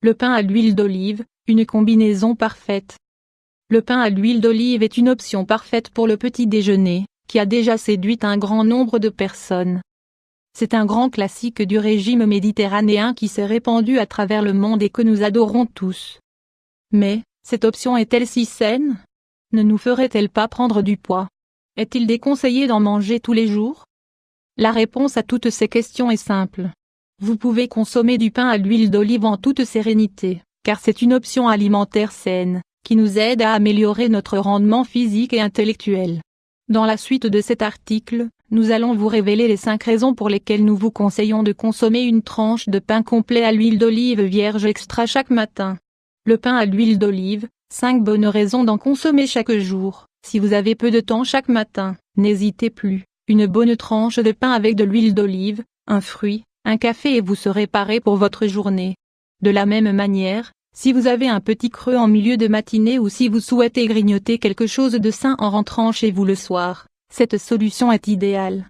Le pain à l'huile d'olive, une combinaison parfaite. Le pain à l'huile d'olive est une option parfaite pour le petit déjeuner, qui a déjà séduit un grand nombre de personnes. C'est un grand classique du régime méditerranéen qui s'est répandu à travers le monde et que nous adorons tous. Mais, cette option est-elle si saine? Ne nous ferait-elle pas prendre du poids? Est-il déconseillé d'en manger tous les jours? La réponse à toutes ces questions est simple. Vous pouvez consommer du pain à l'huile d'olive en toute sérénité, car c'est une option alimentaire saine, qui nous aide à améliorer notre rendement physique et intellectuel. Dans la suite de cet article, nous allons vous révéler les 5 raisons pour lesquelles nous vous conseillons de consommer une tranche de pain complet à l'huile d'olive vierge extra chaque matin. Le pain à l'huile d'olive, 5 bonnes raisons d'en consommer chaque jour. Si vous avez peu de temps chaque matin, n'hésitez plus, une bonne tranche de pain avec de l'huile d'olive, un fruit, un café et vous serez paré pour votre journée. De la même manière, si vous avez un petit creux en milieu de matinée ou si vous souhaitez grignoter quelque chose de sain en rentrant chez vous le soir, cette solution est idéale.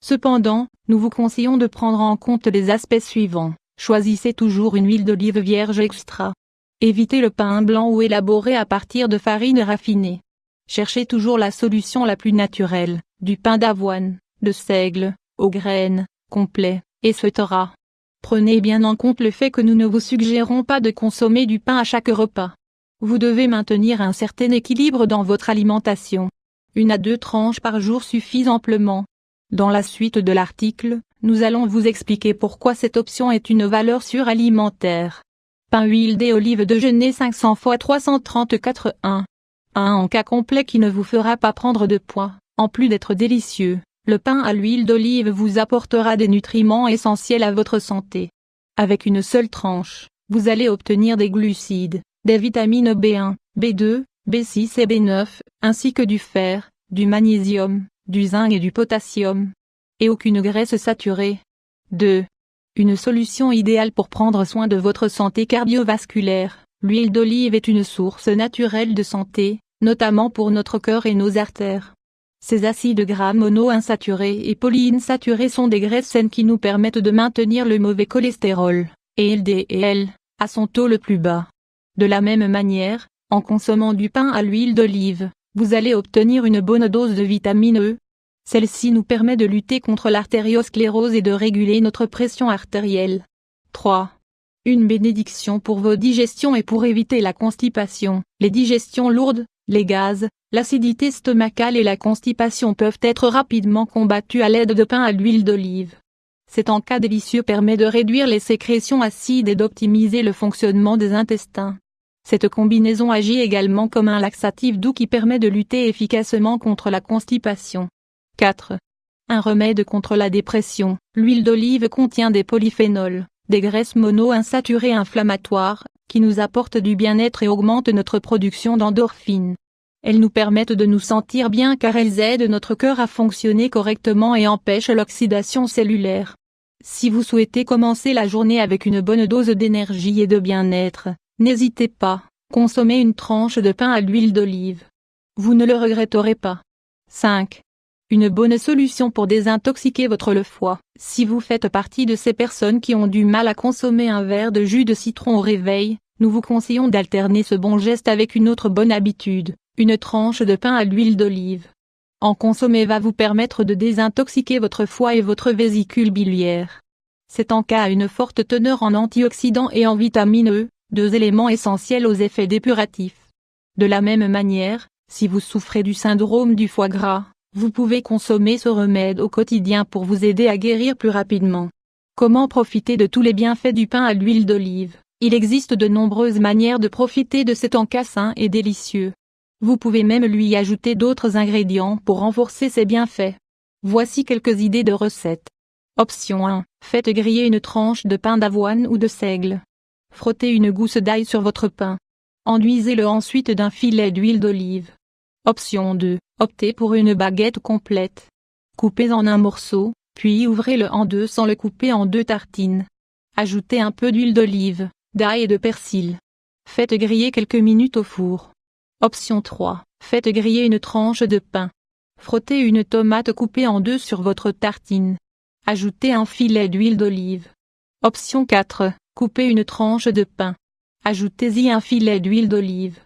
Cependant, nous vous conseillons de prendre en compte les aspects suivants. Choisissez toujours une huile d'olive vierge extra. Évitez le pain blanc ou élaboré à partir de farine raffinée. Cherchez toujours la solution la plus naturelle, du pain d'avoine, de seigle, aux graines, complet, etc. Prenez bien en compte le fait que nous ne vous suggérons pas de consommer du pain à chaque repas. Vous devez maintenir un certain équilibre dans votre alimentation. 1 à 2 tranches par jour suffisent amplement. Dans la suite de l'article, nous allons vous expliquer pourquoi cette option est une valeur sûre alimentaire. Pain huile d'olive de Genès 500 x 334 1. Un encas complet qui ne vous fera pas prendre de poids, en plus d'être délicieux. Le pain à l'huile d'olive vous apportera des nutriments essentiels à votre santé. Avec une seule tranche, vous allez obtenir des glucides, des vitamines B1, B2, B6 et B9, ainsi que du fer, du magnésium, du zinc et du potassium. Et aucune graisse saturée. 2. Une solution idéale pour prendre soin de votre santé cardiovasculaire. L'huile d'olive est une source naturelle de santé, notamment pour notre cœur et nos artères. Ces acides gras monoinsaturés et polyinsaturés sont des graisses saines qui nous permettent de maintenir le mauvais cholestérol, et LDL, à son taux le plus bas. De la même manière, en consommant du pain à l'huile d'olive, vous allez obtenir une bonne dose de vitamine E. Celle-ci nous permet de lutter contre l'artériosclérose et de réguler notre pression artérielle. 3. Une bénédiction pour vos digestions et pour éviter la constipation. Les digestions lourdes, les gaz, l'acidité stomacale et la constipation peuvent être rapidement combattues à l'aide de pain à l'huile d'olive. Cet encas délicieux permet de réduire les sécrétions acides et d'optimiser le fonctionnement des intestins. Cette combinaison agit également comme un laxatif doux qui permet de lutter efficacement contre la constipation. 4. Un remède contre la dépression. L'huile d'olive contient des polyphénols, des graisses monoinsaturées inflammatoires, qui nous apportent du bien-être et augmentent notre production d'endorphines. Elles nous permettent de nous sentir bien car elles aident notre cœur à fonctionner correctement et empêchent l'oxydation cellulaire. Si vous souhaitez commencer la journée avec une bonne dose d'énergie et de bien-être, n'hésitez pas, consommez une tranche de pain à l'huile d'olive. Vous ne le regretterez pas. 5. Une bonne solution pour désintoxiquer le foie. Si vous faites partie de ces personnes qui ont du mal à consommer un verre de jus de citron au réveil, nous vous conseillons d'alterner ce bon geste avec une autre bonne habitude, une tranche de pain à l'huile d'olive. En consommer va vous permettre de désintoxiquer votre foie et votre vésicule biliaire. Cet encas a une forte teneur en antioxydants et en vitamine E, 2 éléments essentiels aux effets dépuratifs. De la même manière, si vous souffrez du syndrome du foie gras, vous pouvez consommer ce remède au quotidien pour vous aider à guérir plus rapidement. Comment profiter de tous les bienfaits du pain à l'huile d'olive? Il existe de nombreuses manières de profiter de cet encas sain et délicieux. Vous pouvez même lui ajouter d'autres ingrédients pour renforcer ses bienfaits. Voici quelques idées de recettes. Option 1. Faites griller une tranche de pain d'avoine ou de seigle. Frottez une gousse d'ail sur votre pain. Enduisez-le ensuite d'un filet d'huile d'olive. Option 2. Optez pour une baguette complète. Coupez en un morceau, puis ouvrez-le en deux sans le couper en 2 tartines. Ajoutez un peu d'huile d'olive, d'ail et de persil. Faites griller quelques minutes au four. Option 3. Faites griller une tranche de pain. Frottez une tomate coupée en 2 sur votre tartine. Ajoutez un filet d'huile d'olive. Option 4. Coupez une tranche de pain. Ajoutez-y un filet d'huile d'olive.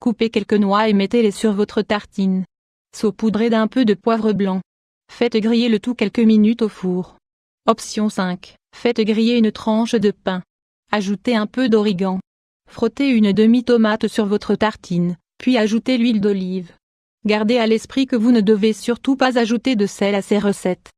Coupez quelques noix et mettez-les sur votre tartine. Saupoudrez d'un peu de poivre blanc. Faites griller le tout quelques minutes au four. Option 5. Faites griller une tranche de pain. Ajoutez un peu d'origan. Frottez une demi-tomate sur votre tartine, puis ajoutez l'huile d'olive. Gardez à l'esprit que vous ne devez surtout pas ajouter de sel à ces recettes.